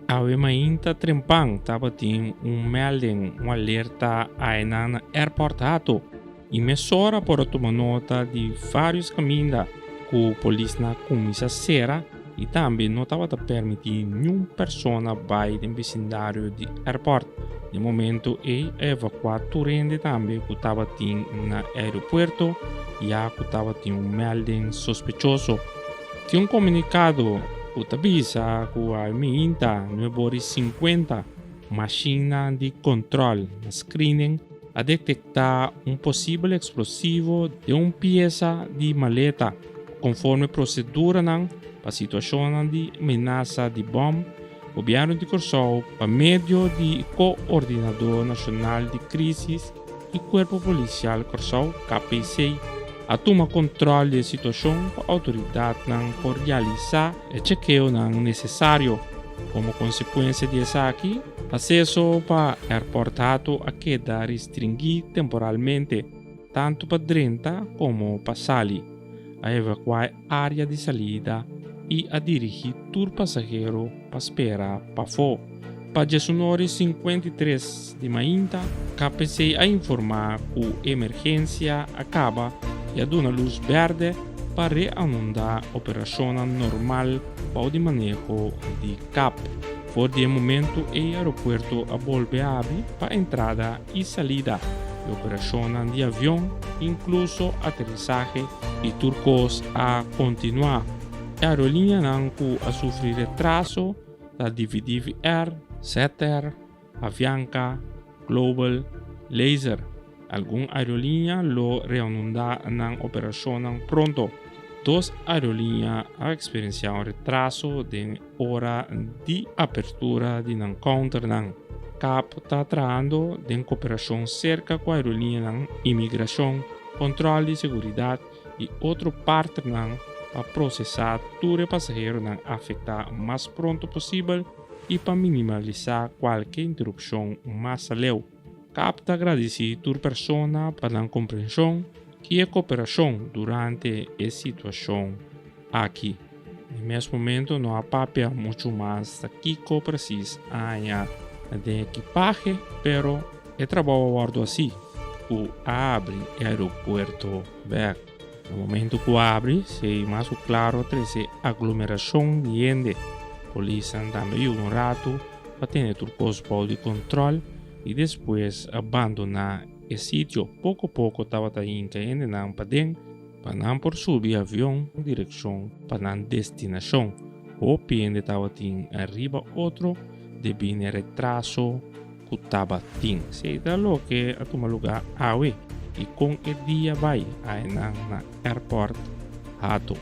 Ave mainta trempang tapatin melding, alerta aí na aeroporto e mesora para tomar nota de vários caminhos que o polícia na comissa cera e também não estava permitir nenhuma pessoa vai no vecindário do aeroporto. No momento, evacuar turende também que estava no aeropuerto e que estava melding sospechoso. Tinha um comunicado que avisa que a mainta 950 máquina de controle screening a detectar um possível explosivo de uma peça de maleta conforme proceduranan para situacion de menasa de bomba, gobierno de Corsou, para medio de Coordinador Nacional de Crises e Cuerpo Policial Corsou, KPC, a tuma controle da situação para a autoridade por realizar o chequeo necessário. Como consequência disso aqui, acesso para o aeroporto a keda restringir temporalmente, tanto para dentro como para sair, a evacuar a área de salida e a dirigir todo passageiro para esperar para fora. Para 19:53 de mainta, KPC a informar que a emergência acaba e a duna luz berde para reanudar a operação normal para o manejo de CAP. Por de momento, o aeropuerto a volver a abrir para entrada e saída de operação de avião, incluso aterrissagem e turcos a continuar. A aerolínea que a sofrer retraso da dividir Air, Ceter, Avianca, Global, Laser. Algumas aerolíneas lo reanudar na operação pronto. Dos aerolíneas a experienciar um retraso de hora de apertura de counter. CAP está tratando de cooperação cerca com a aerolínea imigração, controle de segurança e outro parte para processar todo o passageiro afetar o mais pronto possível e para minimizar qualquer interrupção mais além. CAP está agradecido a toda pessoa pela compreensão e a cooperação durante a situação aqui. No mesmo momento, não há papel muito mais aqui que precisa de equipagem, pero o trabalho guardo assim, que abre o aeroporto back. No momento que abre, se mais claro, treze aglomeração de gente. Polícia também rato para ter tudo de controle e depois abandonar o sítio. Pouco a pouco estava indo na paden para não por subir avião em direção para a destinação. O pende estava arriba outro de bem retraso que estava se dá lo que a tomar lugar e com o dia vai na aeroporto rato.